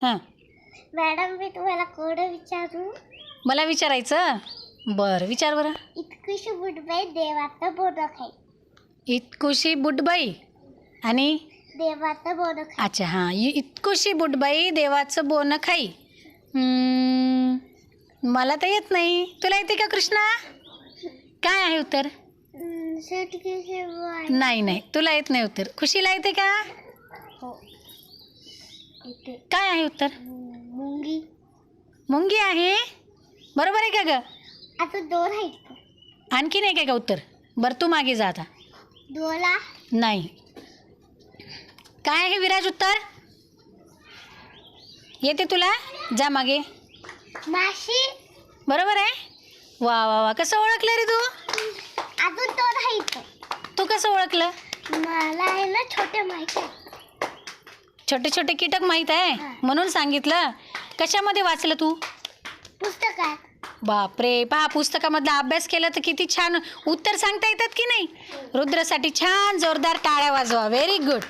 हां. मॅडम मी तुम्हाला कोड विचारू. मला विचारायचं? बरं विचार बरं. इतकुशी बुटबाई देवाचं बोनं खाई. इतकुशी बुटबाई आणि देवाचं बोनं खाई. अच्छा हां, इतकुशी बुटबाई देवाचं बोनं खाई. मला तर येत नाही. तुला येते का कृष्णा? काय आहे उत्तर? नाही नाही, तुला येत नाही उत्तर. खुशीला येते का? हो. काय आहे उत्तर? मुंगी. मुंगी आहे. बरोबर आहे का ग? आता 2 आहेत. आणखी नाही काय का उत्तर? बरं तू मागे जा आता. डोला. नाही. काय आहे विराज उत्तर? येते तुला? जा मागे. माशी. बरोबर आहे. वा वा वा, कसं ओळखलं रे तू? अजून 2 आहेत. तू कसं ओळखलं? मला आहे ना छोटे माहिती आहे. छोटे छोटे कीटक माहीत आहे म्हणून सांगितलं. कशामध्ये वाचलं तू? पुस्तकात. बापरे, पहा पुस्तकामधला अभ्यास केला तर किती छान उत्तर सांगता येतात की नाही. रुद्रसाठी छान जोरदार टाळ्या वाजवा. Very good.